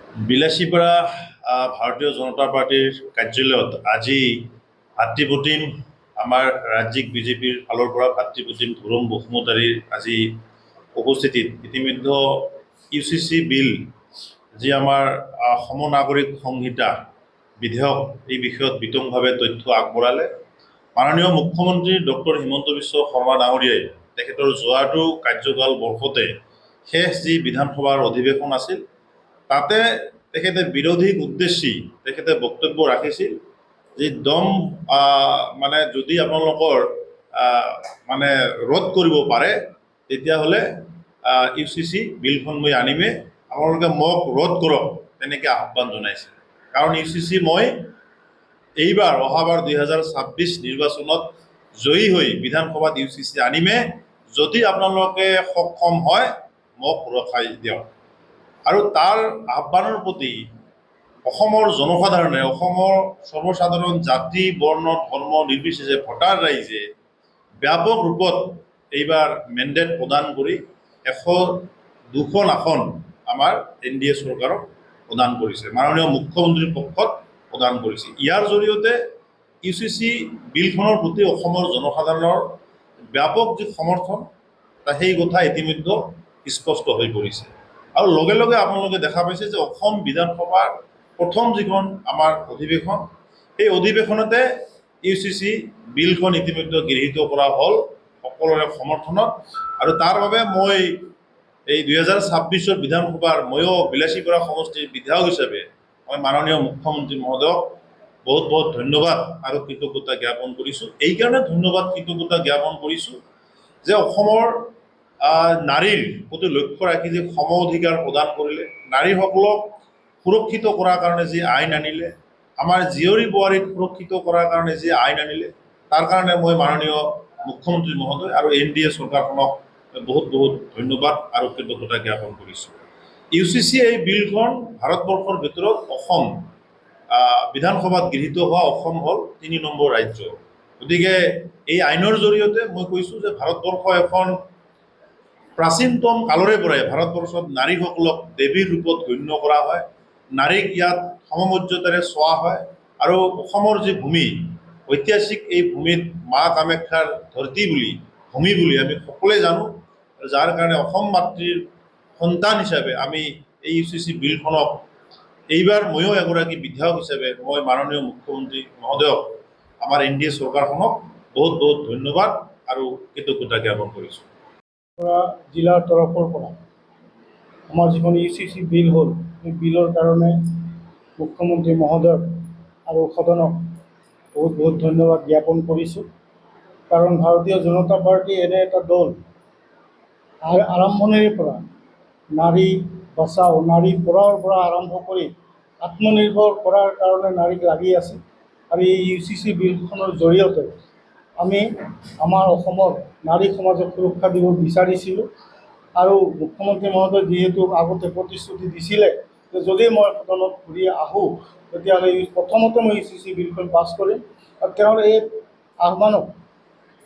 বিলাসীপাৰা ভাৰতীয় জনতা পাৰ্টীৰ কাৰ্যালয়ত আজি ভাতৃপ্ৰতিম আমাৰ ৰাজ্যিক বিজেপিৰ ফালৰ পৰা ভাতৃপ্ৰতিম ধুৰম বসুমতাৰীৰ আজি উপস্থিতিত ইতিমধ্যে UCC বিল যি আমাৰ সমনাগৰিক সংহিতা বিধেয়ক এই বিষয়ত বিতংভাৱে তথ্য আগবঢ়ালে। মাননীয় মুখ্যমন্ত্ৰী ডক্টৰ হিমন্ত বিশ্ব শৰ্মা ডাঙৰীয়াই তেখেতৰ যোৱাটো কাৰ্যকাল বৰ্ষতে শেষ যি বিধানসভাৰ অধিৱেশন আছিল তাতে তেখেতে বিৰোধীক উদ্দেশ্যি তেখেতে বক্তব্য ৰাখিছিল যে দম মানে যদি আপোনালোকৰ মানে ৰোধ কৰিব পাৰে তেতিয়াহ'লে UCC বিলখন মই আনিমে, আপোনালোকে মোক ৰোধ কৰক, তেনেকৈ আহ্বান জনাইছে। কাৰণ UCC মই এইবাৰ অহাবাৰ 2026 নিৰ্বাচনত জয়ী হৈ বিধানসভাত UCC আনিমে, যদি আপোনালোকে সক্ষম হয় মোক ৰখাই দিয়ক। আৰু তাৰ আহ্বানৰ প্ৰতি অসমৰ জনসাধাৰণে, অসমৰ সৰ্বসাধাৰণ জাতি বৰ্ণ ধৰ্ম নিৰ্বিশেষে ভোটাৰ ৰাইজে ব্যাপক ৰূপত এইবাৰ মেণ্ডেট প্ৰদান কৰি 102খন আসন আমাৰ NDA চৰকাৰক প্ৰদান কৰিছে, মাননীয় মুখ্যমন্ত্ৰীৰ পক্ষত প্ৰদান কৰিছে। ইয়াৰ জৰিয়তে UCC বিলখনৰ প্ৰতি অসমৰ জনসাধাৰণৰ ব্যাপক যি সমৰ্থন সেই কথা ইতিমধ্যে স্পষ্ট হৈ পৰিছে। আৰু লগে লগে আপোনালোকে দেখা পাইছে যে অসম বিধানসভাৰ প্ৰথম যিখন আমাৰ অধিৱেশন, সেই অধিৱেশনতে UCC বিলখন ইতিমধ্যে গৃহীত কৰা হ'ল সকলোৰে সমৰ্থনত। আৰু তাৰ বাবে মই এই 2026 বিধানসভাৰ ময়ো বিলাসীপাৰা সমষ্টিৰ বিধায়ক হিচাপে মই মাননীয় মুখ্যমন্ত্ৰী মহোদয়ক বহুত বহুত ধন্যবাদ আৰু কৃতজ্ঞতা জ্ঞাপন কৰিছোঁ। এইকাৰণে ধন্যবাদ কৃতজ্ঞতা জ্ঞাপন কৰিছোঁ যে অসমৰ নাৰীৰ প্ৰতি লক্ষ্য ৰাখি যে সম অধিকাৰ প্ৰদান কৰিলে, নাৰীসকলক সুৰক্ষিত কৰাৰ কাৰণে যি আইন আনিলে, আমাৰ জীয়ৰী বোৱাৰীক সুৰক্ষিত কৰাৰ কাৰণে যি আইন আনিলে, তাৰ কাৰণে মই মাননীয় মুখ্যমন্ত্ৰী মহোদয় আৰু NDA চৰকাৰখনক বহুত বহুত ধন্যবাদ আৰু কৃতজ্ঞতা জ্ঞাপন কৰিছোঁ। UCC এই বিলখন ভাৰতবৰ্ষৰ ভিতৰত অসম বিধানসভাত গৃহীত হোৱা অসম হ'ল 3 নম্বৰ ৰাজ্য। গতিকে এই আইনৰ জৰিয়তে মই কৈছোঁ যে ভাৰতবৰ্ষ এখন প্ৰাচীনতম কালৰে পৰাই ভাৰতবৰ্ষত নাৰীসকলক দেৱীৰ ৰূপত গণ্য কৰা হয়, নাৰীক ইয়াত সমমৰ্যাদাৰে চোৱা হয়। আৰু অসমৰ যি ভূমি, ঐতিহাসিক এই ভূমিত মা কামাখ্যাৰ ধৰতী বুলি, ভূমি বুলি আমি সকলোৱে জানো, যাৰ কাৰণে অসম মাতৃৰ সন্তান হিচাপে আমি এই UCC বিলখনক এইবাৰ ময়ো এগৰাকী বিধায়ক হিচাপে মই মাননীয় মুখ্যমন্ত্ৰী মহোদয়ক, আমাৰ NDA চৰকাৰখনক বহুত বহুত ধন্যবাদ আৰু কৃতজ্ঞতা জ্ঞাপন কৰিছোঁ। জিলাৰ তৰফৰ পৰা আমাৰ যিখন UCC বিল হ'ল, সেই বিলৰ কাৰণে মুখ্যমন্ত্ৰী মহোদয়ক আৰু সদনক বহুত বহুত ধন্যবাদ জ্ঞাপন কৰিছোঁ। কাৰণ ভাৰতীয় জনতা পাৰ্টী এনে এটা দল আৰম্ভণিৰে পৰা নাৰী বচাও, নাৰী পঢ়াৰ পৰা আৰম্ভ কৰি আত্মনিৰ্ভৰ কৰাৰ কাৰণে নাৰীক লাগি আছে। আৰু এই UCC বিলখনৰ জৰিয়তে আমি আমাৰ অসমৰ নাৰী সমাজক সুৰক্ষা দিব বিচাৰিছিলোঁ। আৰু মুখ্যমন্ত্ৰী মহোদয় যিহেতু আগতে প্ৰতিশ্ৰুতি দিছিলে যে যদি মই সদনত ঘূৰি আহোঁ তেতিয়াহ'লে প্ৰথমতে মই UCC বিলখন পাছ কৰিম। আৰু তেওঁৰ এই আহ্বানক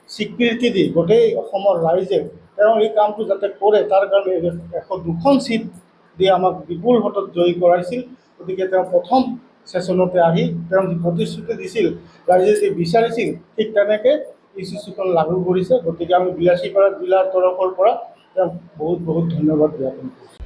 স্বীকৃতি দি গোটেই অসমৰ ৰাইজে তেওঁ এই কামটো যাতে কৰে তাৰ কাৰণে 102খন চিট দি আমাক বিপুল ভোটত জয়ী কৰাইছিল। গতিকে তেওঁ প্ৰথম ছেশ্যনতে আহি তেওঁ যি প্ৰতিশ্ৰুতি দিছিল, ৰাইজে যি বিচাৰিছিল, ঠিক তেনেকৈ UCCখন লাগু কৰিছে। গতিকে আমি বিলাসীপাৰা জিলাৰ তৰফৰ পৰা তেওঁক বহুত বহুত ধন্যবাদ জ্ঞাপন কৰিছোঁ।